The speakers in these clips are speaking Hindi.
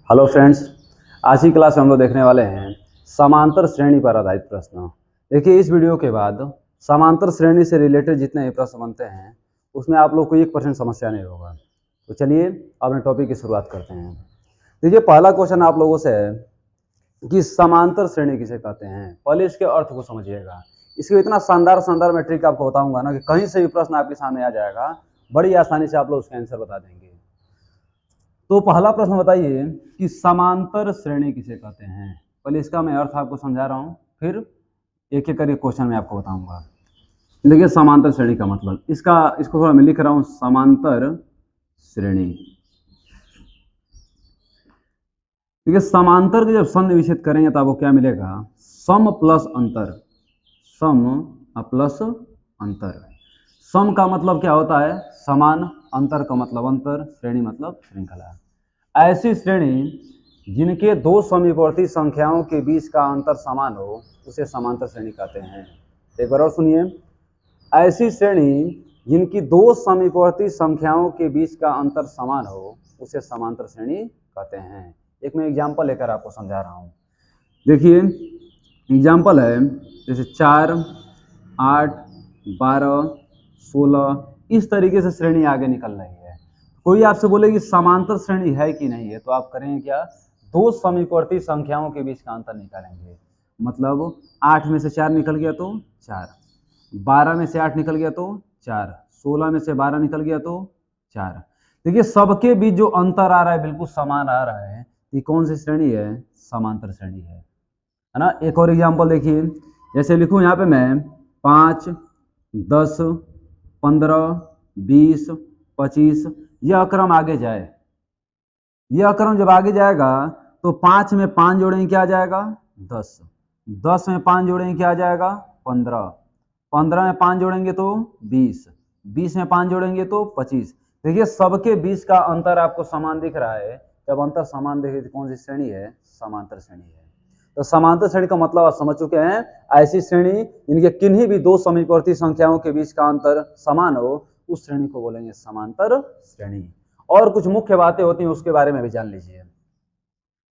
हेलो फ्रेंड्स, आज की क्लास में हम लोग देखने वाले हैं समांतर श्रेणी पर आधारित प्रश्न। देखिए, इस वीडियो के बाद समांतर श्रेणी से रिलेटेड जितने भी प्रश्न बनते हैं उसमें आप लोग को 1% समस्या नहीं होगा। तो चलिए अपने टॉपिक की शुरुआत करते हैं। देखिए, पहला क्वेश्चन आप लोगों से है कि समांतर श्रेणी किसे कहते हैं। पहले इसके अर्थ को समझिएगा। इसके इतना शानदार शानदार मैं ट्रिक आपको बताऊंगा ना कि कहीं से भी प्रश्न आपके सामने आ जाएगा, बड़ी आसानी से आप लोग उसका आंसर बता देंगे। तो पहला प्रश्न बताइए कि समांतर श्रेणी किसे कहते हैं। पहले इसका मैं अर्थ आपको समझा रहा हूं, फिर एक एक करके क्वेश्चन में आपको बताऊंगा। देखिए, समांतर श्रेणी का मतलब इसको थोड़ा मैं लिख रहा हूं, समांतर श्रेणी। देखिए, समांतर के जब सम विच्छेद करेंगे तो आपको क्या मिलेगा? सम प्लस अंतर। सम प्लस अंतर। सम का मतलब क्या होता है? समान। अंतर का मतलब अंतर। श्रेणी मतलब श्रृंखला। ऐसी श्रेणी जिनके दो समीपवर्ती संख्याओं के बीच का अंतर समान हो उसे समांतर श्रेणी कहते हैं। एक बार और सुनिए, ऐसी श्रेणी जिनकी दो समीपवर्ती संख्याओं के बीच का अंतर समान हो उसे समांतर श्रेणी कहते हैं। एक मैं एग्जांपल लेकर आपको समझा रहा हूँ। देखिए, एग्जांपल है जैसे 4, 8, 12, 16, इस तरीके से श्रेणी आगे निकल रही है। कोई आपसे बोले कि समांतर श्रेणी है कि नहीं है, तो आप करेंगे क्या? दो समीपवर्ती संख्याओं के बीच का अंतर निकालेंगे। मतलब 8 में से 4 निकल गया तो 4, 12 में से 8 निकल गया तो 4, 16 में से 12 निकल गया तो 4। देखिए, सबके बीच जो अंतर आ रहा है बिल्कुल समान आ रहा है। ये कौन सी श्रेणी है? समांतर श्रेणी है ना। एक और एग्जांपल देखिए, जैसे लिखूं यहाँ पे मैं 5, 10, 15, 20, 25, यह क्रम आगे जाए। यह क्रम जब आगे जाएगा तो 5 में 5 जोड़ेंगे क्या आ जाएगा? 10, 10 में 5 जोड़ेंगे क्या आ जाएगा? 15, 15 में 5 जोड़ेंगे तो 20, 20 में 5 जोड़ेंगे तो 25। देखिए, सबके बीच का अंतर आपको समान दिख रहा है। जब अंतर समान दिखे तो कौन सी श्रेणी है? समांतर श्रेणी है। तो समांतर श्रेणी का मतलब आप समझ चुके हैं। ऐसी श्रेणी जिनके किन्हीं भी दो समीपवर्ती संख्याओं के बीच का अंतर समान हो उस श्रेणी को बोलेंगे समांतर श्रेणी। और कुछ मुख्य बातें होती हैं उसके बारे में भी जान लीजिए।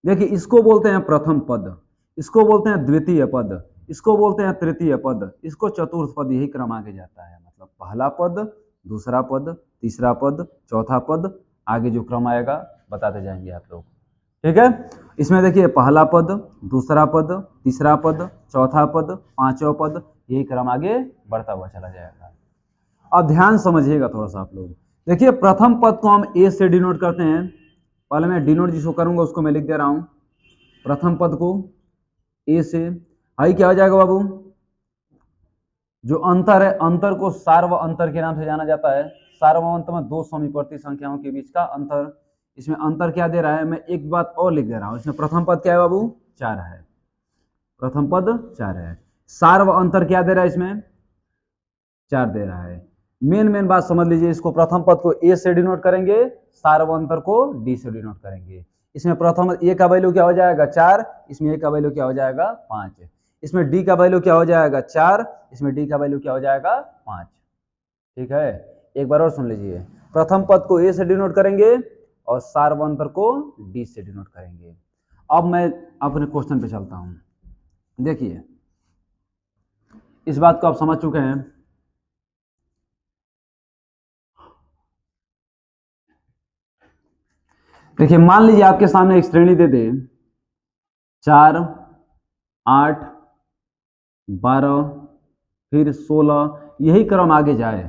देखिए, इसको बोलते हैं प्रथम पद, इसको बोलते हैं द्वितीय पद, इसको बोलते हैं तृतीय पद, इसको चतुर्थ पद, यही क्रम आगे जाता है। मतलब पहला पद, दूसरा पद, तीसरा पद, चौथा पद, आगे जो क्रम आएगा बताते जाएंगे आप लोग। ठीक है, इसमें देखिए पहला पद, दूसरा पद, तीसरा पद, चौथा पद, पांचवा पद, यही क्रम आगे बढ़ता हुआ चला जाएगा। अब ध्यान समझिएगा थोड़ा सा आप लोग। देखिए, प्रथम पद को हम ए से डिनोट करते हैं। पहले मैं डिनोट जिसको करूंगा उसको मैं लिख दे रहा हूं। प्रथम पद को ए से, आई क्या हो जाएगा बाबू? जो अंतर है, अंतर को सार्व अंतर के नाम से जाना जाता है। सार्वअंतर में दो समीपवर्ती संख्याओं के बीच का अंतर। इसमें अंतर क्या दे रहा है? मैं एक बात और लिख दे रहा हूं। इसमें प्रथम पद क्या है बाबू? 4 है। प्रथम पद 4 है। सार्व अंतर क्या दे रहा है? इसमें 4 दे रहा है। मेन बात समझ लीजिए, इसको प्रथम पद को ए से डिनोट करेंगे, सार्व अंतर को डी से डिनोट करेंगे। इसमें प्रथम ए का वैल्यू क्या हो जाएगा? 4, इसमें ए का वैल्यू क्या हो जाएगा? 5, इसमें डी का वैल्यू क्या हो जाएगा? 4, इसमें डी का वैल्यू क्या हो जाएगा? 5। ठीक है, एक बार और सुन लीजिए। प्रथम पद को ए से डिनोट करेंगे और सार्व अंतर को डी से डिनोट करेंगे। अब मैं अपने क्वेश्चन पे चलता हूं। देखिए, इस बात को आप समझ चुके हैं। देखिए, मान लीजिए आपके सामने एक श्रेणी दे दे 4, 8, 12, फिर 16, यही क्रम आगे जाए।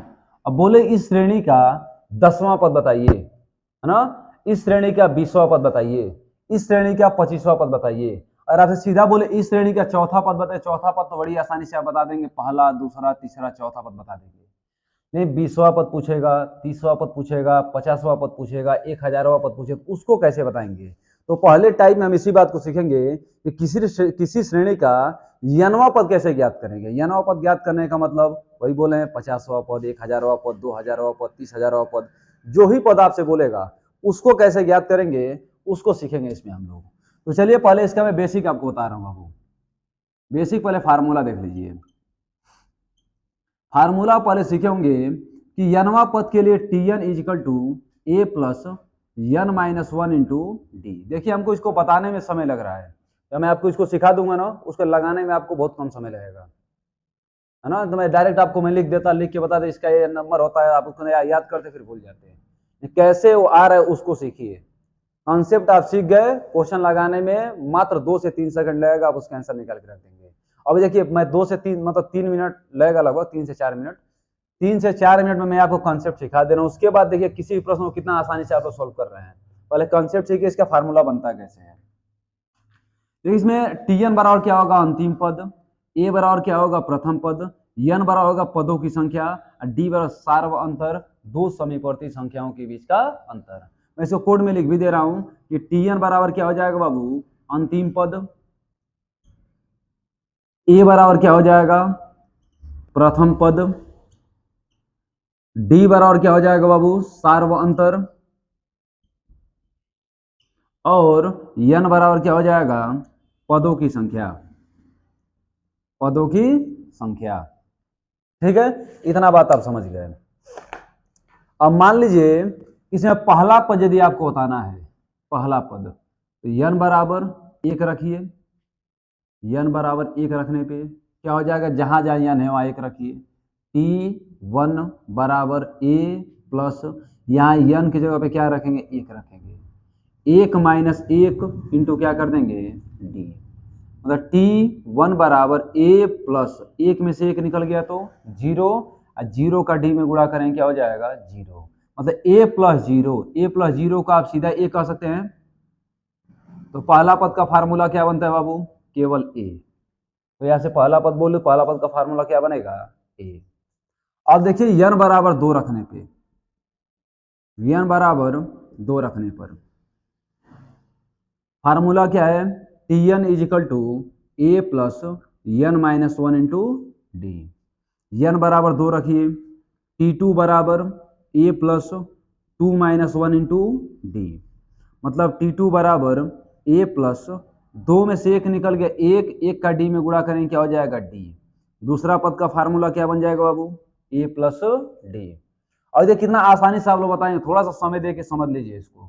अब बोले इस श्रेणी का 10वां पद बताइए, है ना। इस श्रेणी का 20वां पद बताइए, इस श्रेणी का 25वां पद बताइए। और आपसे सीधा बोले इस श्रेणी का चौथा पद बताइए। चौथा पद तो बड़ी आसानी से आप बता देंगे, पहला, दूसरा, तीसरा, चौथा पद बता देंगे। नहीं, 20वां पद पूछेगा, 30वां पद पूछेगा, 50वां पद पूछेगा, 1000वां पद पूछेगा, उसको कैसे बताएंगे? तो पहले टाइप में हम इसी बात को सीखेंगे कि किसी श्रेणी का यनवा पद कैसे ज्ञात करेंगे। यनवा पद ज्ञात करने का मतलब वही बोले हैं, 50वां पद, 1000वां पद, 2000वां पद, 30,000वां पद, जो भी पद आपसे बोलेगा उसको कैसे ज्ञात करेंगे उसको सीखेंगे इसमें हम लोग। तो चलिए, पहले इसका मैं बेसिक आपको बता रहा हूँ बाबू। बेसिक पहले फार्मूला देख लीजिए। फार्मूला पहले सीखे होंगे कि यनवा पद के लिए Tn is equal to a plus n minus one into d. देखिए हमको इसको बताने में समय लग रहा है, जब मैं आपको इसको सिखा दूंगा ना, उसको लगाने में आपको बहुत कम समय लगेगा, है ना। तो मैं डायरेक्ट आपको मैं लिख देता, लिख के बता दे इसका ये नंबर होता है, आप उसको याद करते फिर भूल जाते हैं। कैसे वो आ रहा है उसको सीखिए। कॉन्सेप्ट आप सीख गए, क्वेश्चन लगाने में मात्र 2 से 3 सेकंड लगेगा, आप उसका आंसर निकाल के रख देंगे। अब देखिए मैं 2 से 3 मतलब 3 मिनट लगेगा, लगभग 3 से 4 मिनट। 3 से 4 मिनट में मैं आपको कॉन्सेप्ट सिखा दे रहा हूँ। उसके बाद देखिए किसी भी प्रश्न को कितना आसानी से आप लोग सोल्व कर रहे हैं। पहले कॉन्सेप्ट सीखिए, इसका फार्मूला बनता कैसे है। तो इसमें Tn बराबर क्या होगा, अंतिम पद, ए बराबर क्या होगा, प्रथम पद, n बराबर होगा पदों की संख्या, डी बराबर सार्व अंतर, दो समीपवर्ती संख्याओं के बीच का अंतर। मैं इसको कोड में लिख भी दे रहा हूं कि Tn बराबर क्या हो जाएगा बाबू, अंतिम पद, ए बराबर क्या हो जाएगा, प्रथम पद, डी बराबर क्या हो जाएगा बाबू, सार्व अंतर, और n बराबर क्या हो जाएगा, पदों की संख्या, पदों की संख्या। ठीक है, इतना बात आप समझ गए। अब मान लीजिए इसमें पहला पद यदि आपको बताना है, पहला पद, तो n बराबर 1 रखिए, n बराबर 1 रखने पे क्या हो जाएगा, जहां जहां n है वहां 1 रखिए। T1 बराबर a प्लस, यहाँ n की जगह पे क्या रखेंगे, 1 रखेंगे। 1 माइनस 1 इंटू क्या कर देंगे, d, मतलब T1 बराबर a प्लस, 1 में से 1 निकल गया तो 0, और 0 का d में गुणा करेंगे क्या हो जाएगा, 0, मतलब a प्लस 0, a प्लस 0 का आप सीधा a कह सकते हैं। तो पहला पद का फार्मूला क्या बनता है बाबू, केवल a। तो यहां से पहला पद बोलो, पहला पद का फार्मूला क्या बनेगा, a। अब देखिए n बराबर 2 रखने पे, n बराबर 2 रखने पर फार्मूला क्या है, Tn is equal to a plus n minus one into d. n बराबर 2 रखिए, T2 बराबर a plus 2 minus one into d, मतलब T2 बराबर a प्लस 2 में से 1 निकल गया, 1 का d में गुणा करेंगे क्या हो जाएगा, d। दूसरा पद का फार्मूला क्या बन जाएगा बाबू, a प्लस डी। और देखिए कितना आसानी से आप लोग बताएंगे, थोड़ा सा समय दे के समझ लीजिए इसको,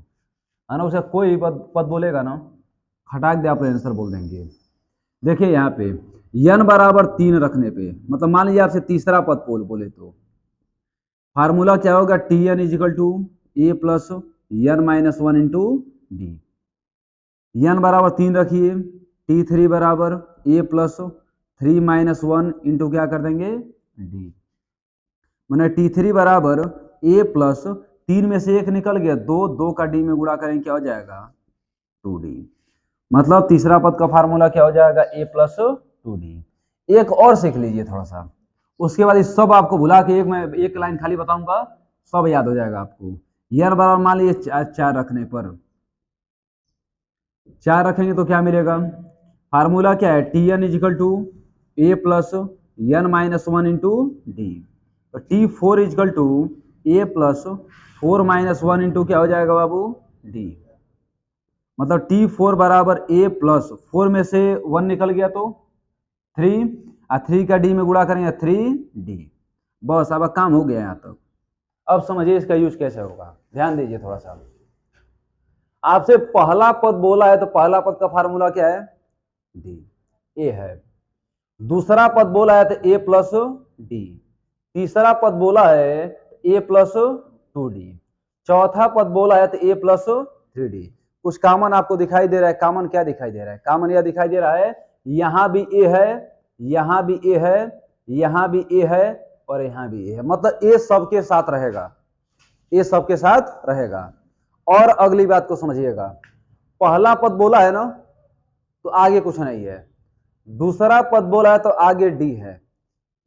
है ना। उसे कोई पद बोलेगा ना, खटाक दे आप आंसर बोल देंगे। देखिए यहाँ पे n बराबर 3 रखने पे, मतलब मान लीजिए आपसे तीसरा पद बोले तो फार्मूला क्या होगा, Tn is equal to a plus n minus one into d. n बराबर 3 रखिए, T3 बराबर a plus 3 minus one into क्या कर देंगे, डी, मैंने T3 बराबर a प्लस 3 में से 1 निकल गया, 2 का d में गुणा करेंगे क्या हो जाएगा, 2d, मतलब तीसरा पद का फार्मूला क्या हो जाएगा, a प्लस 2d। एक और सीख लीजिए थोड़ा सा, उसके बाद इस सब आपको भुला के मैं एक लाइन खाली बताऊंगा, सब याद हो जाएगा आपको। n बराबर मान लीजिए 4 रखने पर, 4 रखेंगे तो क्या मिलेगा, फार्मूला क्या है, Tn is equal to a plus n minus one into d. तो T4 is equal to a plus 4 minus one into क्या हो जाएगा बाबू, डी, मतलब T4 बराबर a प्लस 4 में से 1 निकल गया तो 3, और 3 का d में गुणा करेंगे 3d। बस अब काम हो गया यहाँ तक। अब समझिए इसका यूज कैसे होगा, ध्यान दीजिए थोड़ा सा। आपसे पहला पद बोला है तो पहला पद का फार्मूला क्या है, डी, ए है। दूसरा पद बोला है तो ए प्लस डी। तीसरा पद बोला है ए प्लस 2d। चौथा पद बोला है तो ए प्लस 3d। कुछ कॉमन आपको दिखाई दे रहा है, कॉमन क्या दिखाई दे रहा है, कॉमन यह दिखाई दे रहा है, यहां भी ए है, यहां भी ए है, यहां भी ए है, और यहां भी ए है, मतलब ए सबके साथ रहेगा, ए सबके साथ रहेगा। और अगली बात को समझिएगा, पहला पद बोला है ना तो आगे कुछ नहीं है, दूसरा पद बोला है तो आगे डी है,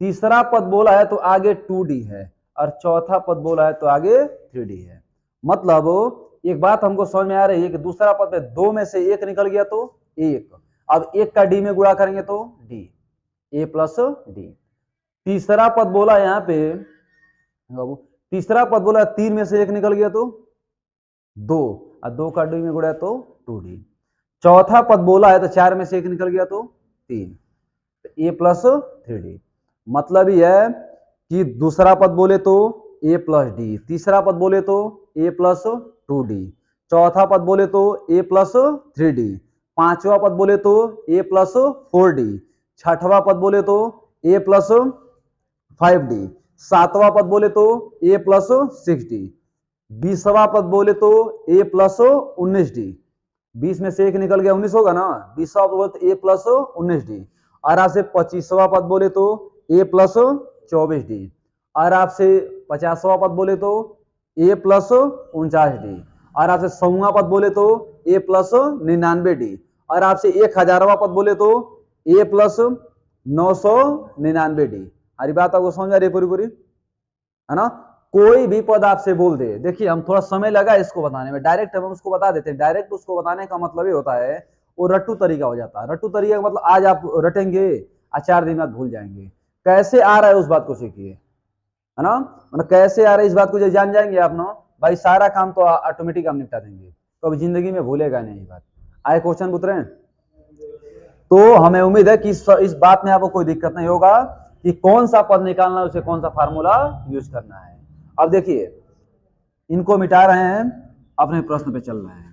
तीसरा पद बोला है तो आगे 2d है, और चौथा पद बोला है तो आगे 3d है। मतलब एक बात हमको समझ में आ रही है कि दूसरा पद में 2 में से 1 निकल गया तो 1, अब 1 का d में गुणा करेंगे तो d, a प्लस डी। तीसरा पद बोला यहाँ पे बाबू, तीसरा पद बोला 3 में से 1 निकल गया तो 2, और 2 का d में गुणा तो 2d। चौथा पद बोला है तो 4 में से 1 निकल गया तो 3, तो a प्लस 3d। मतलब ये है कि दूसरा पद बोले तो a प्लस डी, तीसरा पद बोले तो a प्लस 2d, चौथा पद बोले तो a प्लस 3d, पांचवा पद बोले तो a प्लस 4d, छठवां पद बोले तो a प्लस 5d, सातवां पद बोले तो a प्लस 6d, 20वां पद बोले तो a प्लस 19d, 20 में से एक निकल गया 19 होगा ना, 20वां पद बोले तो a प्लस 19d, और आपसे 25वां पद बोले तो a प्लस 24d, और आपसे 50वां पद बोले तो a प्लस 49d, और आपसे 100वां पद बोले तो a प्लस 99d, और आपसे 1000वां पद बोले तो a प्लस 999d। हमारी बात आपको समझ आ रही है पूरी पूरी, है ना। कोई भी पद आपसे बोल दे, देखिए हम थोड़ा समय लगा इसको बताने में, डायरेक्ट हम उसको बता देते हैं, डायरेक्ट उसको बताने का मतलब ये होता है वो रट्टू तरीका हो जाता है। रट्टू तरीका का मतलब आज आप रटेंगे और 4 दिन बाद भूल जाएंगे। कैसे आ रहा है उस बात को सीखिए, है ना, मतलब कैसे आ रहा है इस बात को जब जान जाएंगे आप ना, भाई सारा काम तो ऑटोमेटिक हम निपटा देंगे, तो अभी जिंदगी में भूलेगा नहीं ये बात। आए क्वेश्चन पूछ रहे हैं, तो हमें उम्मीद है कि इस बात में आपको कोई दिक्कत नहीं होगा कि कौन सा पद निकालना है, उसे कौन सा फार्मूला यूज करना है। अब देखिए इनको मिटा रहे हैं, अपने प्रश्न पे चल रहे हैं।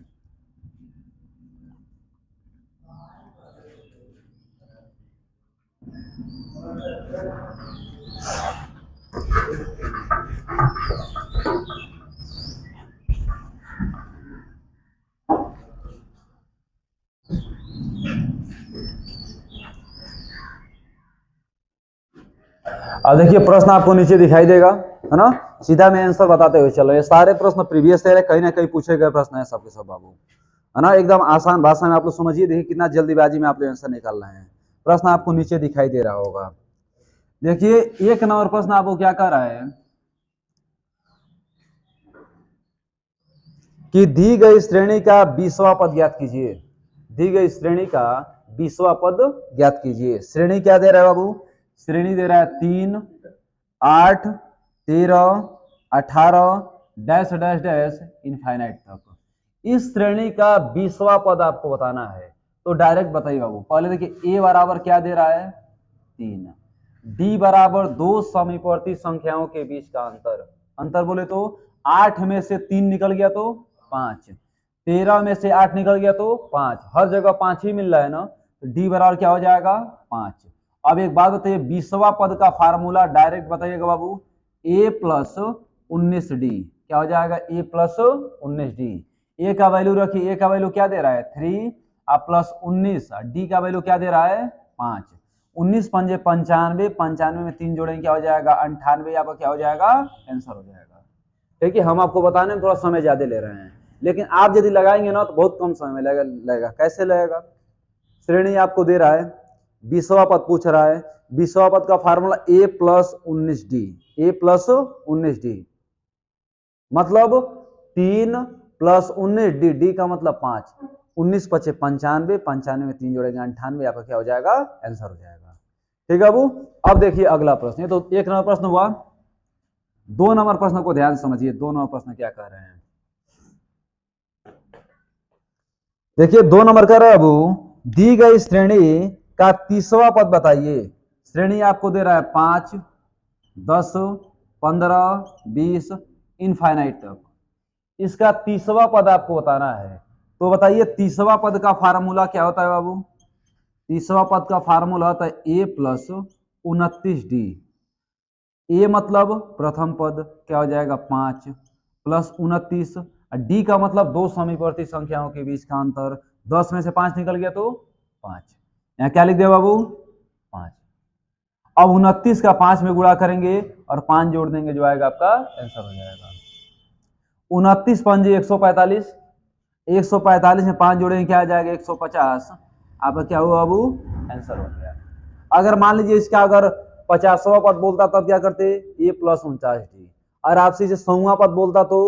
अब देखिए प्रश्न आपको नीचे दिखाई देगा, है ना, सीधा मैं आंसर बताते हुए चलो। ये सारे प्रश्न प्रीवियस ईयर कहीं ना कहीं पूछे गए प्रश्न है सबके सब बाबू, है ना, एकदम आसान भाषा में आप लोग समझिए। देखिए कितना जल्दीबाजी में आप लोग आंसर निकाल रहे हैं। प्रश्न आपको नीचे दिखाई दे रहा होगा। देखिए एक नंबर प्रश्न आपको क्या कह रहा है कि दी गई श्रेणी का 20वां पद ज्ञात कीजिए। दी गई श्रेणी का 20वां पद ज्ञात कीजिए। श्रेणी क्या दे रहा है बाबू, श्रेणी दे रहा है 3, 8, 13, 18 डैश डैश डैश इनफाइनाइट तक। इस श्रेणी का 20वां पद आपको बताना है, तो डायरेक्ट बताइए बाबू। पहले देखिए a बराबर क्या दे रहा है 3, d बराबर 2 समीपवर्ती संख्याओं के बीच का अंतर। अंतर बोले तो 8 में से 3 निकल गया तो 5, 13 में से 8 निकल गया तो 5, हर जगह 5 ही मिल रहा है ना, तो d बराबर क्या हो जाएगा 5। अब एक बात बताइए 20वां पद का फार्मूला डायरेक्ट बताइएगा बाबू, a प्लस 19d क्या हो जाएगा, a प्लस 19d। a का वैल्यू रखिए, a का वैल्यू क्या दे रहा है 3 और प्लस 19, d का वैल्यू क्या दे रहा है 5। 19 पंजे 95, 95 में 3 जोड़ेंगे क्या हो जाएगा 98, आपका क्या हो जाएगा आंसर हो जाएगा। देखिए हम आपको बताने में थोड़ा समय ज्यादा ले रहे हैं, लेकिन आप यदि लगाएंगे ना तो बहुत कम समय में लगेगा। कैसे लगेगा, श्रेणी आपको दे रहा है, 20वां पद पूछ रहा है, 20वां पद का formula a plus 19d, a plus 19d मतलब 3 प्लस 19d, d का मतलब 5, 19 पचे 95, 95 में 3 जोड़ेंगे 98, आपका क्या हो जाएगा आंसर हो जाएगा। ठीक है बाबू। अब देखिए अगला प्रश्न, ये तो 1 नंबर प्रश्न हुआ। 2 नंबर प्रश्न को ध्यान समझिए, 2 नंबर प्रश्न क्या कह रहे हैं। देखिए 2 नंबर कह रहा है बाबू, दी गई श्रेणी का 30वां पद बताइए। श्रेणी आपको दे रहा है 5, 10, 15, 20 इनफाइनाइट तक। इसका 30वां पद आपको बताना है, तो बताइए 30वां पद का फार्मूला क्या होता है बाबू। 30वां पद का फार्मूला होता है a प्लस 29d। ए मतलब प्रथम पद क्या हो जाएगा 5 प्लस 29, डी का मतलब 2 समीपवर्ती संख्याओं के बीच का अंतर, 10 में से 5 निकल गया तो 5, यहाँ क्या लिख दिया बाबू 5। अब 29 का 5 में गुणा करेंगे और 5 जोड़ देंगे, जो आएगा आपका आंसर हो जाएगा 29 पंजे 145, 145 में 5 जोड़ेंगे क्या आ जाएगा 150, आपका क्या हुआ बाबू आंसर हो गया। अगर मान लीजिए इसका अगर 50वां पद बोलता तब क्या करते a प्लस 49d, और आपसे इसे 100वां पद बोलता तो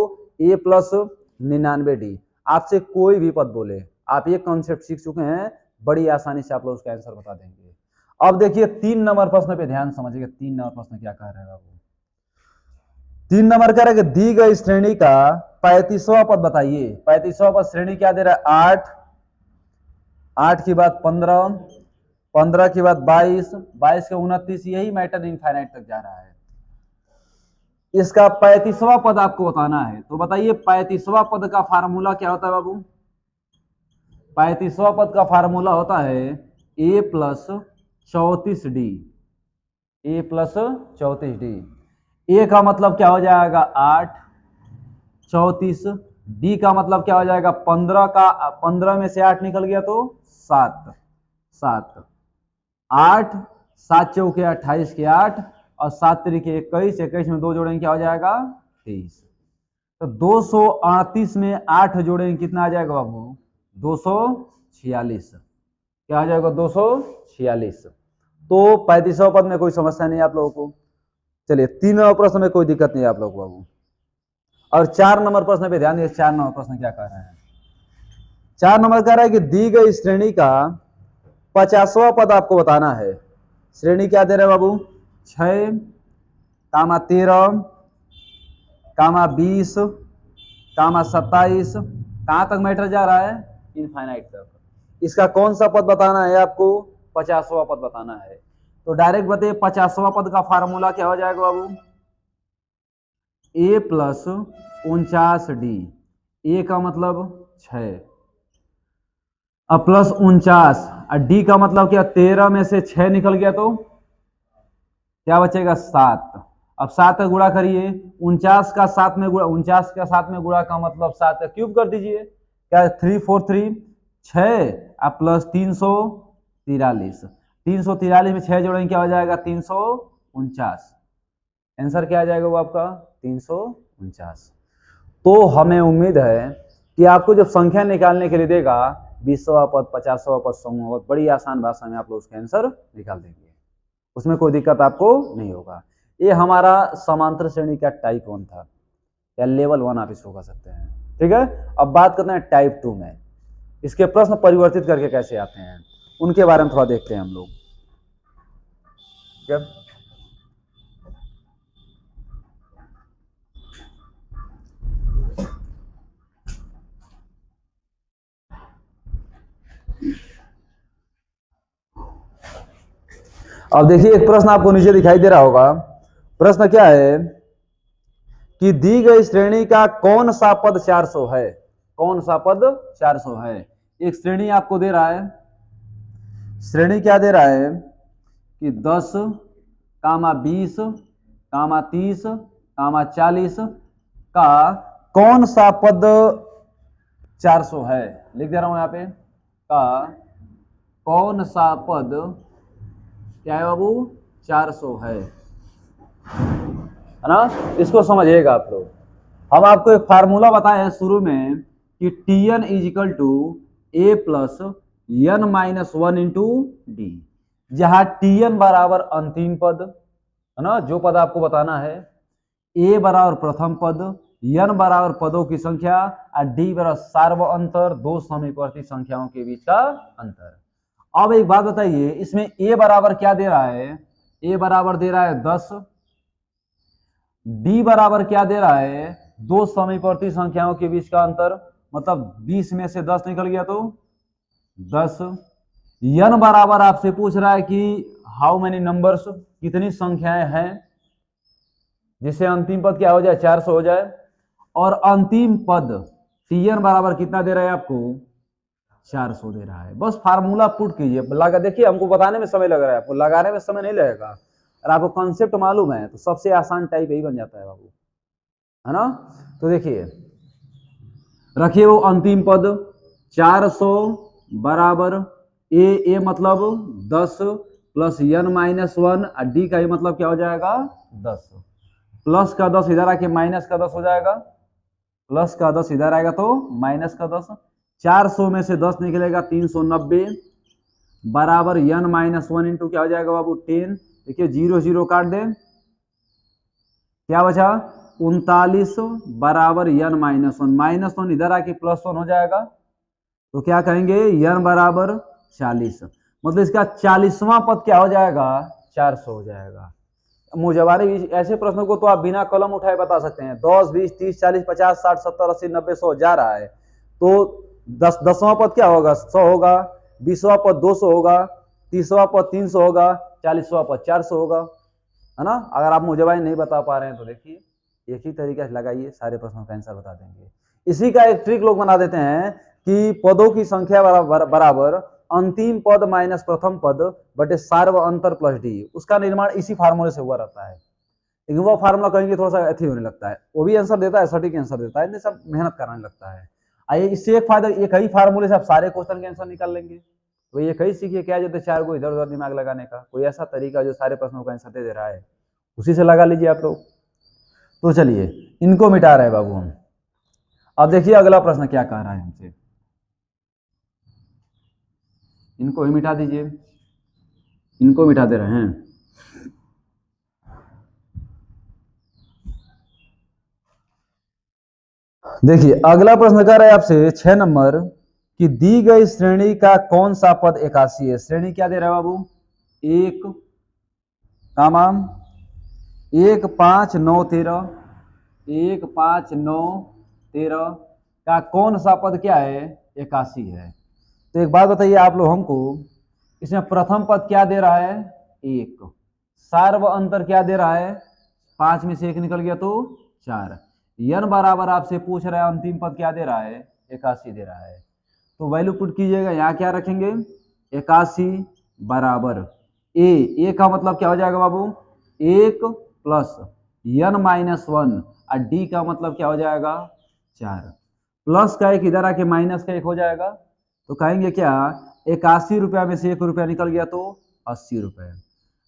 a प्लस 99d। आपसे कोई भी पद बोले, आप ये कॉन्सेप्ट सीख चुके हैं, बड़ी आसानी से आप लोग उसका आंसर बता देंगे। अब देखिए 3 नंबर प्रश्न पे ध्यान समझिएगा। 3 नंबर प्रश्न क्या कह रहा है बाबू, 3 नंबर कह रहा है कि दी गई श्रेणी का 35वां पद बताइए। 35वां पद श्रेणी क्या दे रहा है 8, 8 की बात 15, 15 की बात 22, 22 के 29, यही मैटर इनफाइनाइट तक जा रहा है। इसका 35वां पद आपको बताना है, तो बताइए 35वां पद का फार्मूला क्या होता है बाबू? 35वां पद का फार्मूला होता है a plus 34d, a plus 34d। a का मतलब क्या हो जाएगा 8, 34, डी का मतलब क्या हो जाएगा 15 का 15 में से 8 निकल गया तो 7, 7, 8, 7 चौके 28 के 8 और 7 तरीके 21, 21 में 2 जोड़ेंगे क्या हो जाएगा 23। तो 238 में 8 जोड़ेंगे कितना आ जाएगा बाबू 246, क्या आ जाएगा 246। तो 35वां पद में कोई समस्या नहीं आप लोगों को। चलिए 3 नंबर प्रश्न में कोई दिक्कत नहीं है आप लोगों को बाबू। और 4 नंबर प्रश्न पे ध्यान दीजिए, 4 नंबर प्रश्न क्या कह रहे हैं। 4 नंबर कह रहा है कि दी गई श्रेणी का 50वां पद आपको बताना है। श्रेणी क्या दे रहे बाबू 6, 13, 20, 27, कहां तक मैटर जा रहा है इनफाइनाइट तक। इसका कौन सा पद बताना है आपको 50वां पद बताना है। तो डायरेक्ट बताइए 50वां पद का फार्मूला क्या हो जाएगा बाबू a प्लस 49d, a का मतलब 6 अब प्लस 49 और डी का मतलब क्या 13 में से 6 निकल गया तो क्या बचेगा 7। अब 7 का गुणा करिए 49 का 7 में गुणा, 49 का 7 में गुणा का मतलब 7 का क्यूब कर दीजिए, क्या 343 6 अब प्लस 343, 343 में 6 जोड़ेंगे क्या हो जाएगा 349। आंसर क्या आ जाएगा वो आपका 349। तो हमें उम्मीद है कि आपको जब संख्या निकालने के लिए देगा 20वां पद 50वां पद 100वां पद, बड़ी आसान भाषा में आप लोग उसके आंसर निकाल देंगे, उसमें कोई दिक्कत आपको नहीं होगा। ये हमारा समांतर श्रेणी का टाइप 1 था या लेवल 1 आप इसको कह सकते हैं। ठीक है, अब बात करते हैं टाइप 2 में। इसके प्रश्न परिवर्तित करके कैसे आते हैं उनके बारे में थोड़ा देखते हैं हम लोग। अब देखिए एक प्रश्न आपको नीचे दिखाई दे रहा होगा। प्रश्न क्या है कि दी गई श्रेणी का कौन सा पद 400 है, कौन सा पद 400 है। एक श्रेणी आपको दे रहा है, श्रेणी क्या दे रहा है कि 10, 20, 30, 40 का कौन सा पद 400 है। लिख दे रहा हूं यहां पे, का कौन सा पद क्या है बाबू 400 है ना। इसको समझिएगा आप लोग। हम आपको एक फार्मूला बताए हैं शुरू में कि Tn is equal to a plus n minus 1 into d, जहां Tn बराबर अंतिम पद है ना, जो पद आपको बताना है, a बराबर प्रथम पद, n बराबर पदों की संख्या और d बराबर सार्व अंतर, दो समीपवर्ती संख्याओं के बीच का अंतर। अब एक बात बताइए, इसमें a बराबर क्या दे रहा है, a बराबर दे रहा है 10, d बराबर क्या दे रहा है दो समीपवर्ती संख्याओं के बीच का अंतर, मतलब 20 में से 10 निकल गया तो 10। n बराबर आपसे पूछ रहा है कि हाउ मेनी नंबर्स, कितनी संख्याएं हैं जिससे अंतिम पद क्या हो जाए 400 हो जाए। और अंतिम पद Tn बराबर कितना दे रहा है आपको 400 दे रहा है। बस फार्मूला पुट कीजिए, लगा देखिए हमको बताने में समय लग रहा है, आपको लगाने में समय नहीं लगेगा। और आपको कॉन्सेप्ट मालूम है तो सबसे आसान टाइप यही बन जाता है बाबू, है ना। तो देखिए रखिए वो अंतिम पद 400 बराबर ए मतलब 10 प्लस n माइनस 1 और डी का ये मतलब क्या हो जाएगा 10, प्लस का 10 इधर आके माइनस का 10 हो जाएगा, प्लस का 10 इधर आएगा तो माइनस का 10, 400 में से 10 निकलेगा 390 बराबर n माइनस 1 इंटू क्या हो जाएगा बाबू 10। देखिए 0 0 काट दे, क्या बचा 39 बराबर n माइनस 1, माइनस 1 इधर आके प्लस 1 हो जाएगा, तो क्या कहेंगे n बराबर 40, मतलब इसका 40वां पद क्या हो जाएगा 400 हो जाएगा। मुझे ऐसे प्रश्नों को तो आप बिना कलम उठाए बता सकते हैं, 10 20 30 40 50 60 70 80 90 100 जा रहा है, तो 10वां पद क्या होगा 100 होगा, 20वां पद 200 होगा, 30वां पद 300 होगा, 40वां पद 400 होगा, है ना। अगर आप मुझे नहीं बता पा रहे हैं तो देखिए एक ही तरीका से लगाइए, सारे प्रश्नों का आंसर बता देंगे। इसी का एक ट्रिक लोग बना देते हैं कि पदों की संख्या बराबर अंतिम पद माइनस प्रथम पद बटे सार्व अंतर प्लस डी। उसका निर्माण इसी फार्मूले से हुआ रहता है, लेकिन वो फार्मूला कहेंगे थोड़ा सा अथी होने लगता है, वो भी आंसर देता है, सटीक आंसर देता है, सब मेहनत कराने लगता है। आइए, इससे एक फायदा, एक ही फार्मूले से आप सारे क्वेश्चन के आंसर निकाल लेंगे। तो ये कहीं सीखिए क्या जो 4 को इधर उधर दिमाग लगाने का, कोई ऐसा तरीका जो सारे प्रश्नों का आंसर दे रहा है, उसी से लगा लीजिए आप लोग। तो चलिए, इनको मिटा रहे हैं बाबू हम। अब देखिए अगला प्रश्न क्या कह रहा है हमसे, इनको ही मिटा दीजिए, इनको मिटा दे रहे हैं। देखिए अगला प्रश्न कर रहा है आपसे 6 नंबर कि दी गई श्रेणी का कौन सा पद एकासी है। श्रेणी क्या दे रहा है बाबू, 1 कामा 1 5 9 13, 1 5 9 13 का कौन सा पद क्या है, एकासी है। तो एक बात बताइए आप लोग हमको, इसमें प्रथम पद क्या दे रहा है, 1, सार्व अंतर क्या दे रहा है, 5 में से 1 निकल गया तो 4, यन बराबर आपसे पूछ रहा है अंतिम पद क्या दे रहा है, 81 दे रहा है। तो वैल्यू पुट कीजिएगा, यहाँ क्या रखेंगे, 81 बराबर ए का मतलब क्या हो जाएगा बाबू, 1 प्लस यन माइनस 1 और डी का मतलब क्या हो जाएगा, 4, प्लस का 1 इधर आके माइनस का 1 हो जाएगा। तो कहेंगे क्या, 81 रुपया में से 1 रुपया निकल गया तो 80 रुपये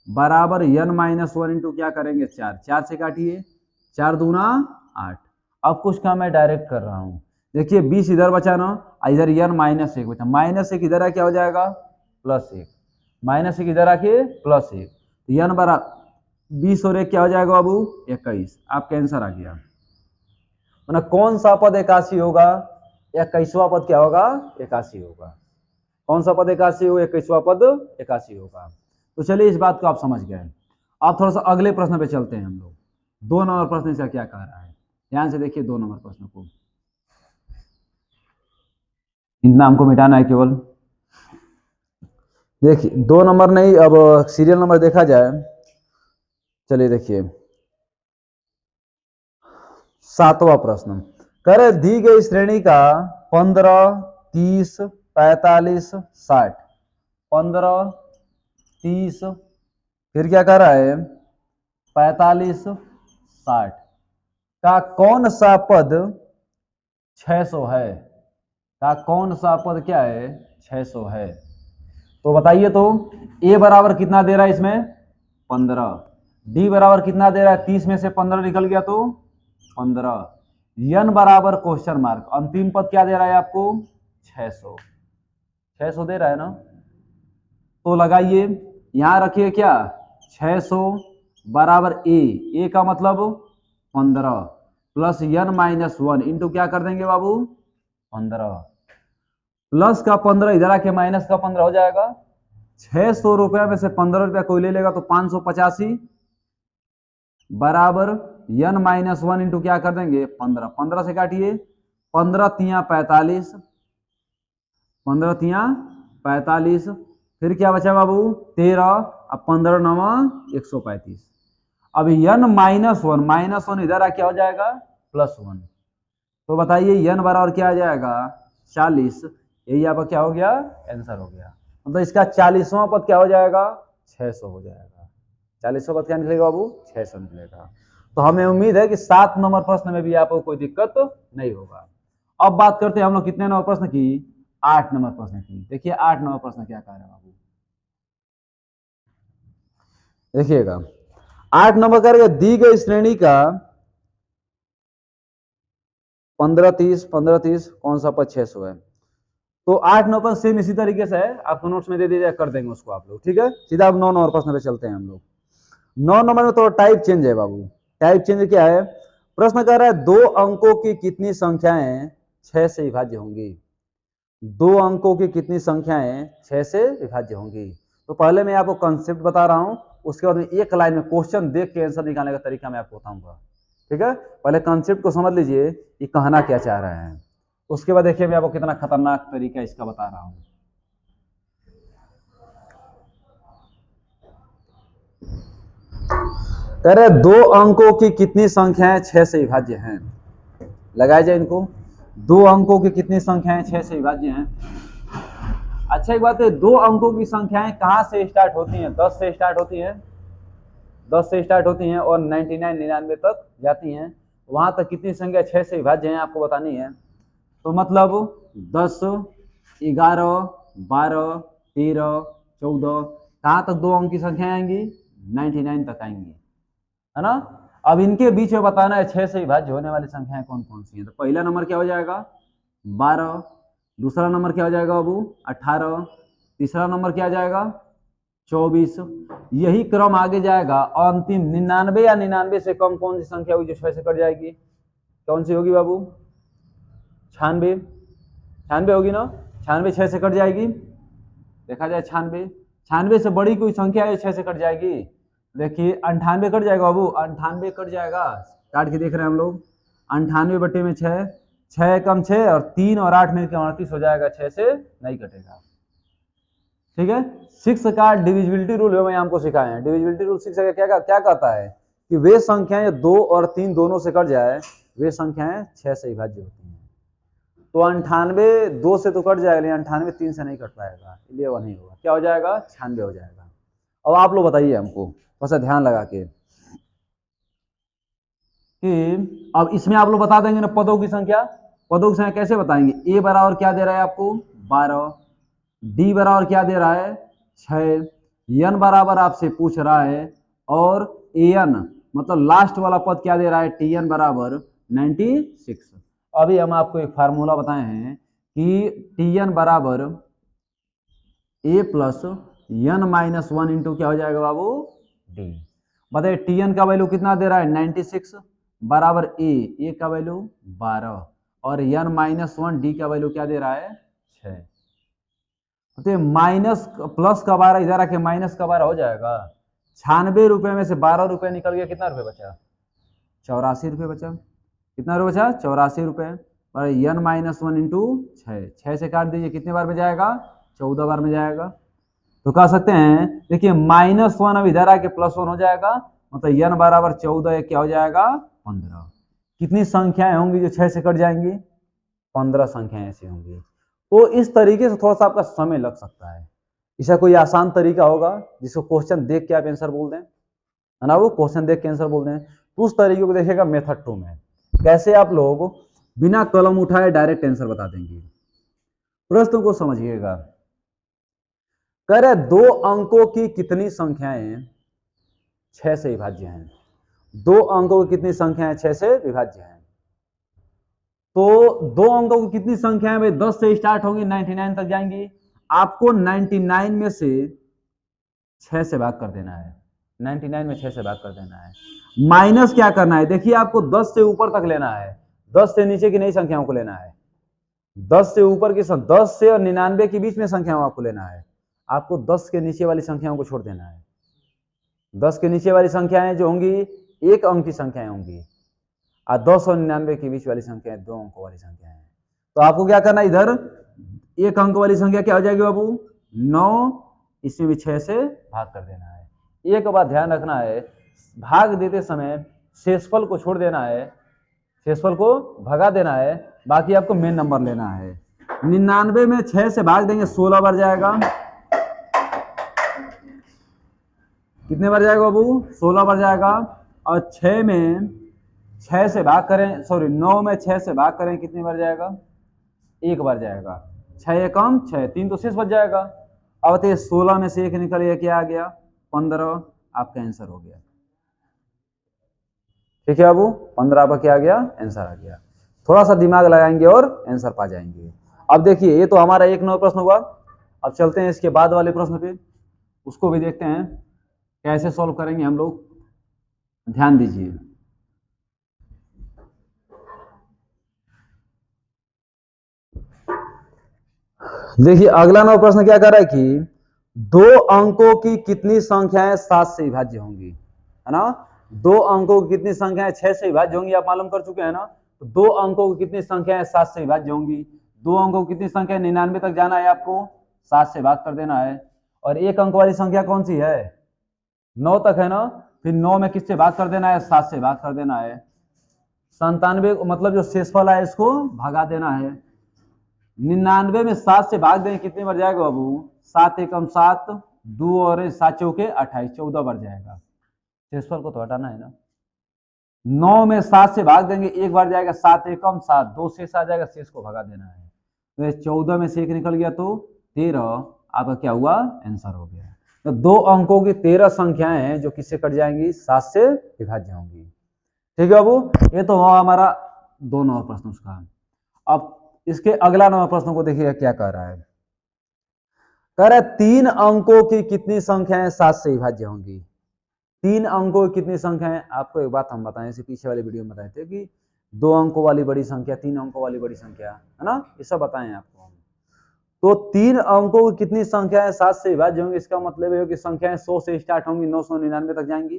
बराबर यन माइनस 1 इंटू क्या करेंगे, 4, 4 से काटिए, 4 दूना 8। अब कुछ काम मैं डायरेक्ट कर रहा हूँ, देखिए 20 इधर बचा ना, इधर यन माइनस 1 बचा, माइनस 1 इधर आके हो जाएगा प्लस 1, माइनस 1 इधर आके प्लस 1, तो यन बरा 20 और 1 क्या हो जाएगा बाबू, 21। आपका आंसर आ गया। मतलब कौन सा पद 81 होगा, 21वां पद क्या होगा, 81 होगा। कौन सा पद 81 होगा, 21वां पद 81 होगा। तो चलिए इस बात को आप समझ गए। आप थोड़ा सा अगले प्रश्न पे चलते हैं हम लोग। 2 नंबर प्रश्न से क्या कह रहा है, ध्यान से देखिए 2 नंबर प्रश्न को, इतना हमको मिटाना है केवल। देखिए 2 नंबर नहीं, अब सीरियल नंबर देखा जाए। चलिए देखिए 7वां प्रश्न, करे दी गई श्रेणी का 15 30 45 60, 15 30 फिर क्या कर रहा है 45 60 का कौन सा पद 600 है, का कौन सा पद क्या है, 600 है। तो बताइए तो, ए बराबर कितना दे रहा है इसमें 15, डी बराबर कितना दे रहा है, 30 में से 15 निकल गया तो 15, यन बराबर क्वेश्चन मार्क, अंतिम पद क्या दे रहा है आपको 600, 600 दे रहा है ना। तो लगाइए, यहां रखिए क्या 600 बराबर ए का मतलब 15 प्लस यन माइनस 1 इंटू क्या कर देंगे बाबू 15, प्लस का 15 इधर आके माइनस का 15 हो जाएगा। 600 रुपया में से 15 रुपया कोई ले लेगा तो 585 बराबर यन माइनस 1 इंटू क्या कर देंगे 15, 15 से काटिए, 15 तिया 45, 15 तिया 45, फिर क्या बचा बाबू 13, अब 15 नवा 135। अब यन माइनस वन इधर आ क्या हो जाएगा +1। तो बताइए यन बराबर क्या आ जाएगा 40, यही आपका क्या हो गया आंसर हो गया। मतलब इसका 40वां पद क्या हो जाएगा 600 हो जाएगा। 40वां पद क्या निकलेगा बाबू 600 निकलेगा। तो हमें उम्मीद है कि 7 नंबर प्रश्न में भी आपको कोई दिक्कत नहीं होगा। अब बात करते हैं हम लोग कितने नंबर प्रश्न की, 8 नंबर प्रश्न की। देखिए 8 नंबर प्रश्न क्या कह रहे हैं बाबू, देखिएगा 8 नंबर करके दी गई श्रेणी का 15 30 15 30 कौन सा पद 600 है। तो 8 9 पर सेम इसी तरीके से है, आपको नोट्स में दे दीजिए कर देंगे उसको आप लोग, ठीक है। सीधा अब 9 नंबर प्रश्न पे चलते हैं हम लोग। 9 नंबर में थोड़ा टाइप चेंज है बाबू। टाइप चेंज क्या है, प्रश्न कह रहा है 2 अंकों की कितनी संख्याएं 6 से विभाज्य होंगी। 2 अंकों की कितनी संख्याएं 6 से विभाज्य होंगी। तो पहले मैं आपको कंसेप्ट बता रहा हूं, उसके बाद में एक लाइन में क्वेश्चन देख के आंसर निकालने का तरीका मैं आपको बताऊंगा, ठीक है। पहले कंसेप्ट को समझ लीजिए कि कहना क्या चाह रहे हैं, उसके बाद देखिए मैं आपको कितना खतरनाक तरीका इसका बता रहा हूं। कह रहे दो अंकों की कितनी संख्याएं 6 से विभाज्य हैं। लगाया जाए इनको। दो अंकों की कितनी संख्याएं 6 से विभाज्य हैं। अच्छा एक बात है, दो अंकों की संख्याएं कहां से स्टार्ट होती हैं? 10 से स्टार्ट होती हैं, 10 से स्टार्ट होती हैं और 99 तक जाती हैं। वहां तक कितनी संख्या 6 से विभाज्य हैं आपको बतानी है। तो मतलब 10, 11, 12, 13, 14, कहां तक दो अंक की संख्या आएंगी? 99 तक आएंगी, है ना। अब इनके बीच में बताना है 6 से विभाज्य होने वाली संख्याएं कौन कौन सी हैं। तो पहला नंबर क्या हो जाएगा? 12। दूसरा नंबर क्या हो जाएगा बाबू? 18। तीसरा नंबर क्या आ जाएगा? 24। यही क्रम आगे जाएगा। अंतिम 99 या 99 से कम कौन सी संख्या होगी जो 6 से कट जाएगी? कौन सी होगी बाबू? 96। 96 होगी ना। 96 6 से कट जाएगी। देखा जाए 96, 96 से बड़ी कोई संख्या है 6 से कट जाएगी। देखिए 98 कट जाएगा बाबू, 98 कट जाएगा। काट के देख रहे हैं हम लोग। 98 बटे में 6, 6 कम 6 और 3 और 8 मिलकर 38 हो जाएगा। 6 से नहीं कटेगा। ठीक है। 6 का डिविजिबिलिटी रूल मैं हमको सिखाए हैं। डिविजिबिलिटी रूल 6 का क्या कहता है कि वे संख्याएं 2 और 3 दोनों से कट जाए, वे संख्याएं 6 से विभाज्य होती हैं। तो 98 2 से तो कट जाएगा, लेकिन 98 3 से नहीं कट पाएगा, इसलिए वह नहीं होगा। क्या हो जाएगा? 96 हो जाएगा। अब आप लोग बताइए हमको, थोड़ा ध्यान लगा के कि अब इसमें आप लोग बता देंगे ना पदों की संख्या। पदों की संख्या कैसे बताएंगे? ए बराबर क्या दे रहा है आपको? 12। डी बराबर क्या दे रहा है? 6। एन बराबर आपसे पूछ रहा है, और एन मतलब लास्ट वाला पद क्या दे रहा है? टी एन बराबर 96। अभी हम आपको एक फार्मूला बताए हैं कि टी एन बराबर ए प्लस एन माइनस 1 इंटू क्या हो जाएगा बाबू? डी। बताइए टी एन का वैल्यू कितना दे रहा है? 96 बराबर ए का वैल्यू 12 और एन माइनस 1 डी का वैल्यू क्या दे रहा है? 6। तो माइनस प्लस का 12 इधर आके माइनस का 12 हो जाएगा। 96 रुपए में से 12 रुपए निकल गया, कितना रुपए बचा? 84 रुपए बचा। कितना रुपए बचा? 84 रुपए। और एन माइनस 1 इंटू 6 से काट दीजिए, कितने बार में जाएगा? 14 बार में जाएगा। तो कह सकते हैं देखिए -1 अब इधर आके +1 हो जाएगा, मतलब एन बराबर 14 क्या हो जाएगा? 15। कितनी संख्याएं होंगी जो 6 से कट जाएंगी? 15 संख्याएं ऐसी होंगी। तो इस तरीके से थोड़ा सा आपका समय लग सकता है। इसका कोई आसान तरीका होगा जिसको क्वेश्चन देख के आप आंसर बोल दें, है ना। वो क्वेश्चन देख के आंसर बोल दें। तो उस तरीके को देखिएगा मेथड 2 में कैसे आप लोग बिना कलम उठाए डायरेक्ट आंसर बता देंगे। प्रश्न को समझिएगा। कह रहे दो अंकों की कितनी संख्याएं 6 से विभाज्य हैं? दो अंकों की कितनी संख्याएं 6 से विभाज्य हैं? तो दो अंकों की कितनी संख्याएं भाई? 10 से स्टार्ट होंगी, 99 तक जाएंगी। आपको 99 में से 6 से भाग कर देना है। 99 में 6 से भाग कर देना है। माइनस क्या करना है? देखिए आपको 10 से ऊपर तक लेना है, 10 से नीचे की नई संख्याओं को लेना है। 10 से ऊपर की 10 से और 99 के बीच में संख्याओं आपको लेना है। आपको 10 के नीचे वाली संख्याओं को छोड़ देना है। 10 के नीचे वाली संख्याएं जो होंगी एक अंक की संख्याएं होंगी, और 10 और 99 के बीच वाली संख्याएं 2 अंकों वाली संख्याएं हैं। तो आपको क्या करना है? इधर एक अंक वाली संख्या क्या हो जाएगी बाबू? 9। इसमें भी 6 से भाग कर देना है। एक बात ध्यान रखना है, भाग देते समय शेषफल को छोड़ देना है, शेषफल को भगा देना है, बाकी आपको मेन नंबर लेना है। 99 में 6 से भाग देंगे 16 बार जाएगा। कितने बार जाएगा बाबू? 16 बार जाएगा। और 6 में 6 से भाग करें, सॉरी 9 में 6 से भाग करें, कितनी बार जाएगा? एक बार जाएगा। 6 एकम 6, 3 तो शेष बच जाएगा। अब तो 16 में से 1 निकल गया, क्या आ गया? 15। आपका आंसर हो गया। ठीक है बाबू, 15 आपका क्या आ गया? आंसर आ गया। थोड़ा सा दिमाग लगाएंगे और आंसर पा जाएंगे। अब देखिए ये तो हमारा 1 नंबर प्रश्न हुआ। अब चलते हैं इसके बाद वाले प्रश्न पे, उसको भी देखते हैं कैसे सॉल्व करेंगे हम लोग। ध्यान दीजिए। देखिए अगला नंबर प्रश्न क्या कर रहा है कि दो अंकों की कितनी संख्याएं 7 से विभाज्य होंगी, है ना। दो अंकों की कितनी संख्याएं 6 से विभाज्य होंगी, आप मालूम कर चुके हैं ना। तो दो अंकों की कितनी संख्याएं 7 से विभाज्य होंगी? दो अंकों की कितनी संख्या? 99 तक जाना है आपको, 7 से भाग कर देना है। और एक अंक वाली संख्या कौन सी है? 9 तक है ना। फिर 9 में किससे भाग कर देना है, 7 से भाग कर देना है। 97 मतलब जो शेषफल है इसको भगा देना है। 99 में 7 से भाग दें कितने बार जाएगा बाबू, 7 एकम 7, 2 और 7 चौके 28, 14 बार जाएगा। शेषफल को तो हटाना है ना। 9 में 7 से भाग देंगे एक बार जाएगा, 7 एकम 7, 2 शेष आ जाएगा, शेष को भगा देना है। तो 14 में से एक निकल गया तो 13, आपका क्या हुआ, आंसर हो गया। तो 2 अंकों की 13 संख्याएं हैं जो किससे कट जाएंगी, 7 से विभाज्य होंगी। ठीक है बाबू, ये तो हुआ हमारा 2 नंबर प्रश्न उसका। अब इसके अगला नंबर प्रश्न को देखिएगा क्या कह रहा है। कह रहा है 3 अंकों की कितनी संख्याएं 7 से विभाज्य होंगी। 3 अंकों की कितनी संख्याएं, आपको एक बात हम बताएं, इसे पीछे वाले वीडियो में बताए थे कि 2 अंकों वाली बड़ी संख्या, 3 अंकों वाली बड़ी संख्या, है ना, ये सब बताएं आपको हम। तो 3 अंकों की कितनी संख्याएं 7 से विभाज्य होंगी, इसका मतलब है कि संख्याएं 100 से स्टार्ट होंगी, 999 तक जाएंगी।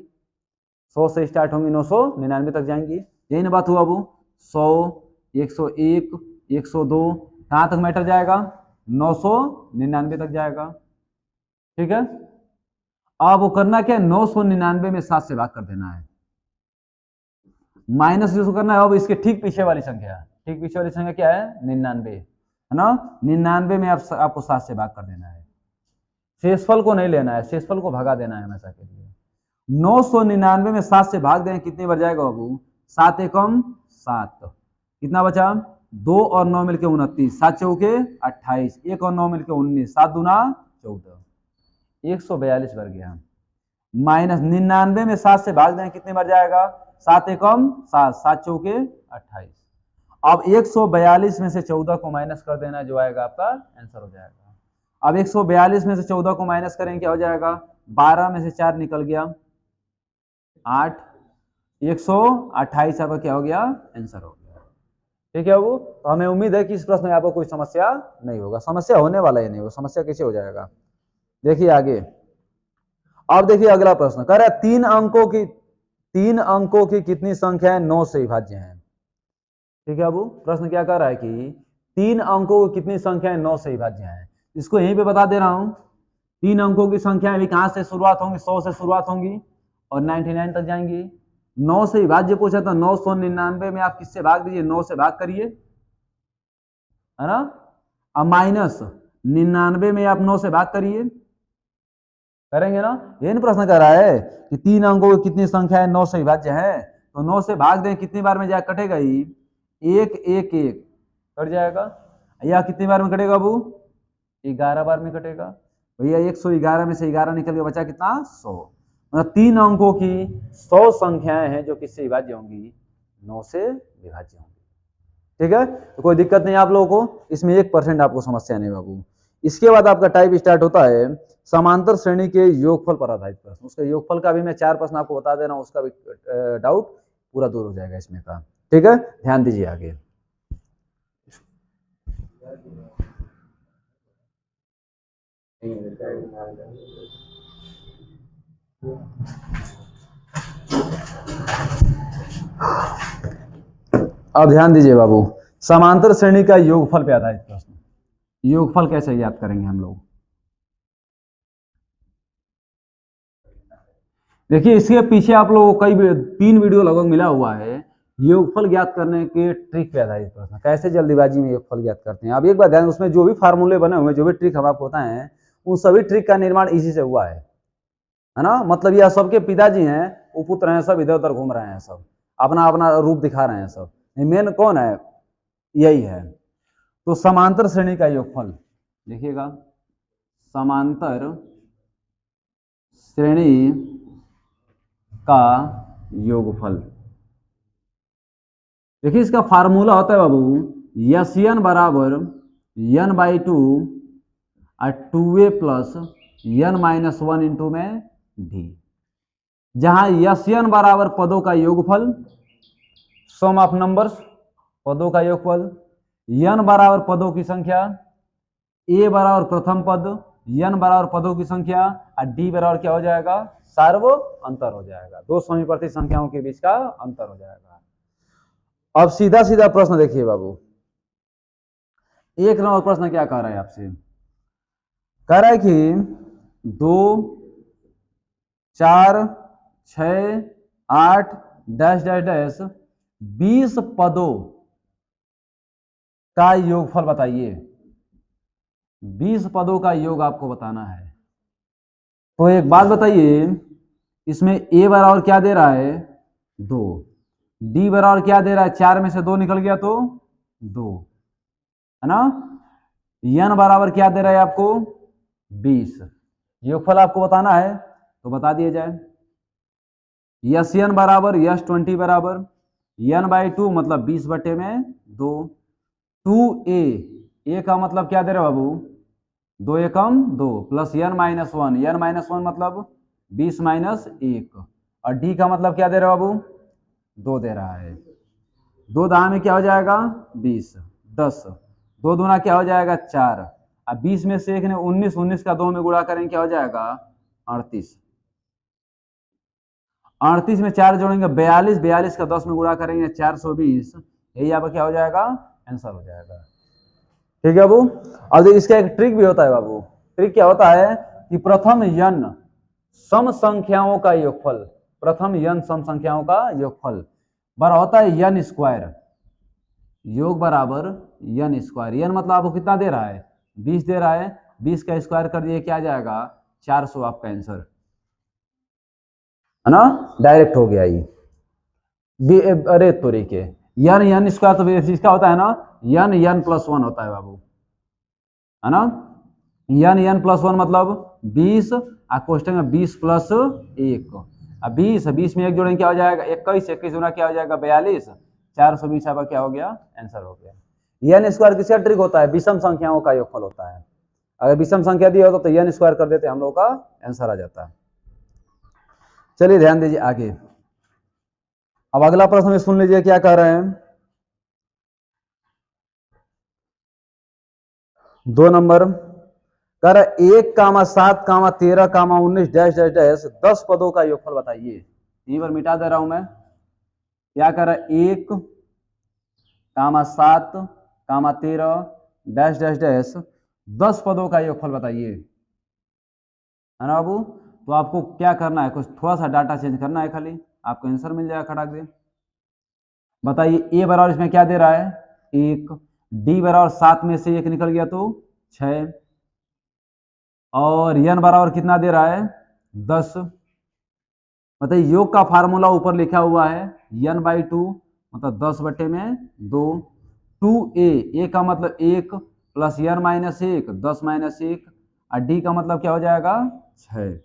100 से स्टार्ट होंगी, 999 तक जाएंगी। यही ना बात हुआ बाबू। 100, 101, 102, कहां तक मैटर जाएगा, 999 तक जाएगा। ठीक है, अब वो करना क्या है, 999 में 7 से भाग कर देना है, माइनस जो करना है। अब इसके ठीक पीछे वाली संख्या, ठीक पीछे वाली संख्या क्या है, 99, है ना। 99 में आपको 7 से भाग कर देना है। शेषफल को नहीं लेना है, शेषफल को भगा देना है हमेशा के लिए। 999 में 7 से भाग दें कितने बार जाएगा बाबू, 7 एकम 7, कितना बचा, 2 और 9 मिलके 29, 7 चौके 28, 1 और 9 मिलके 19, 7 दूना 14, 142 बार गया। माइनस 99 में 7 से भाग दें कितने बार जाएगा, 7 एकम 7, 7 चौके 28। अब 142 में से 14 को माइनस कर देना, जो आएगा आपका आंसर हो जाएगा। अब 142 में से 14 को माइनस करेंगे क्या हो जाएगा, 12 में से 4 निकल गया 8, 128 आपका क्या हो गया, आंसर हो गया। ठीक है वो, तो हमें उम्मीद है कि इस प्रश्न में आपको कोई समस्या नहीं होगा, समस्या होने वाला ही नहीं, वो समस्या कैसे हो जाएगा। देखिए आगे, अब देखिए अगला प्रश्न कह रहा है 3 अंकों की कितनी संख्याएं 9 से विभाज्य हैं। ठीक है बाबू, प्रश्न क्या कह रहा है कि 3 अंकों की कितनी संख्याएं 9 से विभाज्य हैं। इसको यहीं पे बता दे रहा हूं। 3 अंकों की संख्याएं अभी कहां से शुरुआत होंगी, 100 से शुरुआत होंगी और 99 तक जाएंगी। 9 से विभाज्य पूछा था, 999 में आप किससे भाग दीजिए, 9 से भाग करिए, है ना। अब माइनस 99 में आप 9 से भाग करिए, करेंगे ना। यही प्रश्न कर रहा है कि 3 अंकों की कितनी संख्या है 9 से विभाज्य है। तो 9 से भाग दें कितनी बार में जाए कटेगा, ही 1 1 1 कट जाएगा। या कितनी बार में कटेगा बाबू, 11 बार में कटेगा भैया। 111 में से 11 निकल के बचा कितना, 100। मतलब 3 अंकों की 100 संख्याएं हैं जो किससे विभाज्य होंगी, 9 से विभाज्य होंगी। ठीक है, तो कोई दिक्कत नहीं आप लोगों को, इसमें 1% आपको समस्या नहीं बाबू। इसके बाद आपका टाइप स्टार्ट होता है समांतर श्रेणी के योगफल पर आधारित प्रश्न। उसका योगफल का भी मैं 4 प्रश्न आपको बता दे रहा हूं, उसका भी डाउट पूरा दूर हो जाएगा इसमें का। ठीक है, ध्यान दीजिए आगे। अब ध्यान दीजिए बाबू, समांतर श्रेणी का योगफल पे आधारित प्रश्न। योगफल कैसे याद करेंगे हम लोग, देखिए इसके पीछे आप लोगों को कई 3 वीडियो लगभग मिला हुआ है योगफल ज्ञात करने के ट्रिक पे आधारित प्रश्न, कैसे जल्दीबाजी में योगफल ज्ञात करते हैं। अब एक बार ध्यान, उसमें जो भी फार्मूले बने हुए, जो भी ट्रिक हम आपको बताए हैं, उन सभी ट्रिक का निर्माण इसी से हुआ है ना। मतलब यह सबके पिताजी हैं, वो पुत्र हैं, सब इधर उधर घूम रहे हैं, सब अपना अपना रूप दिखा रहे हैं, सब मेन कौन है, यही है। तो समांतर श्रेणी का योगफल देखिएगा, समांतर श्रेणी का योगफल, देखिए इसका फार्मूला होता है बाबू, यस एन बराबर n बाई 2 और 2a plus n minus 1 into में d, जहां यस एन बराबर पदों का योगफल, सम ऑफ नंबर्स, पदों का योगफल, n बराबर पदों की संख्या, a बराबर प्रथम पद, n बराबर पदों की संख्या और d बराबर क्या हो जाएगा, सार्व अंतर हो जाएगा, दो समीपर्थी संख्याओं के बीच का अंतर हो जाएगा। अब सीधा सीधा प्रश्न देखिए बाबू, एक नंबर प्रश्न क्या कह रहा है आपसे, कह रहा है कि 2 4 6 8 डैश डैश डैश 20 पदों का योगफल बताइए। 20 पदों का योग आपको बताना है। तो एक बात बताइए, इसमें a बराबर क्या दे रहा है 2, d बराबर क्या दे रहा है 4 में से 2 निकल गया तो 2, है ना। n बराबर क्या दे रहा है आपको 20। योगफल आपको बताना है तो बता दिया जाए। यस एन बराबर यस 20 बराबर n/2 मतलब 20 बटे में 2, 2a का मतलब क्या दे रहे हो बाबू 2 एकम 2 प्लस n-1, n-1 मतलब 20 माइनस 1, और d का मतलब क्या दे रहे हो बाबू 2 दे रहा है। 2 दाएं में क्या हो जाएगा 20, 10, 2 दूना क्या हो जाएगा 4, अब 20 में से 1 ने 19, 19 का 2 में गुणा करेंगे क्या हो जाएगा 38, 38 में 4 जोड़ेंगे 42, 42 का 10 में गुणा करेंगे 420, यही आपका क्या हो जाएगा आंसर हो जाएगा। ठीक है बाबू। अब इसका एक ट्रिक भी होता है बाबू। ट्रिक क्या होता है कि प्रथम n सम संख्याओं का योगफल, प्रथम n सम संख्याओं का योगफल बराबर होता है n स्क्वायर, योग बराबर n स्क्वायर। n मतलब आपको कितना दे रहा है 20 दे रहा है, 20 का स्क्वायर कर दिए क्या जाएगा 400 आपका आंसर, है ना। डायरेक्ट हो गया ये। अरे तरीके n स्क्वायर तो इसका होता है ना n+1 होता है बाबू, है ना। n+1 मतलब 20, क्वेश्चन में 20 प्लस 1, अब 20 में 1 जोड़ेंगे क्या हो जाएगा 21, 21 गुना क्या हो जाएगा 42, 420 आपका क्या हो गया आंसर हो गया। n स्क्वायर किसका ट्रिक होता है विषम संख्याओं का योगफल होता है। अगर विषम संख्या दी हो तो n स्क्वायर कर देते हम लोग का आंसर आ जाता है। चलिए ध्यान दीजिए आगे। अब अगला प्रश्न में सुन लीजिए क्या कह रहे हैं। 2 नंबर कह रहा है 1,7,13,19 डैश डैश डैश 10 पदों का योगफल बताइए। यहीं पर मिटा दे रहा हूं मैं। क्या कह रहा है 1,7,13 डैश डैश डैश 10 पदों का योगफल बताइए, है ना बाबू। तो आपको क्या करना है कुछ थोड़ा सा डाटा चेंज करना है, खाली आपको आंसर मिल जाएगा खटाक दे। बताइए a बराबर इसमें क्या दे रहा है 1, d बराबर 7 में से 1 निकल गया तो 6, और n बराबर कितना दे रहा है 10। बताइए योग का फार्मूला ऊपर लिखा हुआ है n/2 मतलब 10 बटे में 2, 2a का मतलब 1 प्लस n-1 10 माइनस 1, और d का मतलब क्या हो जाएगा 6,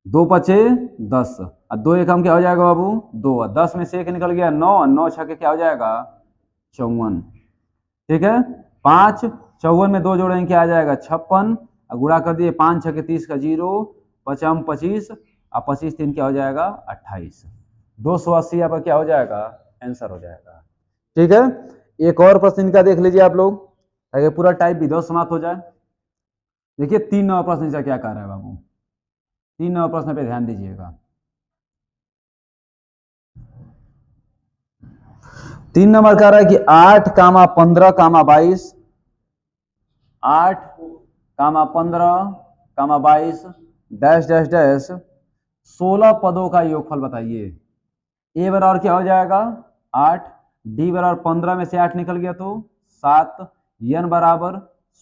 2 पचे 10, और 2 एकम क्या हो जाएगा बाबू 2, 10 में से 1 निकल गया 9, 9 छके क्या हो जाएगा 54। ठीक है 5, 54 में 2 जोड़ेंगे क्या आ जाएगा 56, और गुणा कर दिए 5 छके 30 का 0, 5 25, और 25 3 क्या हो जाएगा 28, 280 यहाँ पर क्या हो जाएगा आंसर हो जाएगा। ठीक है एक और प्रश्न इनका देख लीजिए आप लोग ताकि पूरा टाइप भी 2 समाप्त हो जाए। देखिए 3 नंबर प्रश्न इनका क्या कह रहा है बाबू, 3 नंबर प्रश्न पे ध्यान दीजिएगा। 3 नंबर कह रहा है कि 8,15,22 8,15,22 डैश डैश डैश 16 पदों का योगफल बताइए। ए बराबर क्या हो जाएगा 8, डी बराबर 15 में से 8 निकल गया तो 7, n बराबर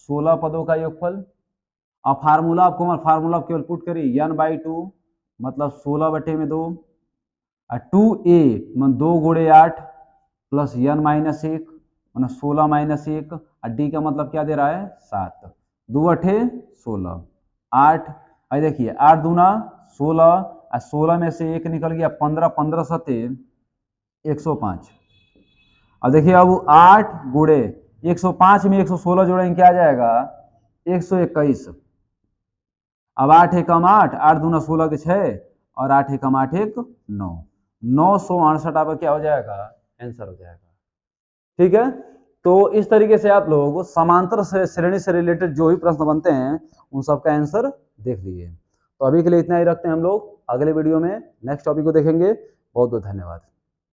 16 पदों का योगफल। अब फार्मूला आपको फार्मूला केवल पुट करिए n/2 मतलब 16 बटे में 2, और 2a मतलब 2 गुणे 8 प्लस n-1 मतलब 16 माइनस 1, और d का मतलब क्या दे रहा है 7, 2 अठे 16, 8, अरे देखिए 8 दूना 16, और 16 में से 1 निकल गया 15, 15 सते 105। अब देखिए अब 8 गुणे 105 में 116 जोड़ेंगे क्या आ जाएगा 121। अब 8 एकम 8, 8 दूना 16 के 6, और 8 एकम 8 1 9, 968 आपका क्या हो जाएगा आंसर हो जाएगा। ठीक है तो इस तरीके से आप लोग समांतर श्रेणी से रिलेटेड जो भी प्रश्न बनते हैं उन सबका आंसर देख लीजिए। तो अभी के लिए इतना ही रखते हैं हम लोग, अगले वीडियो में नेक्स्ट टॉपिक को देखेंगे। बहुत बहुत धन्यवाद।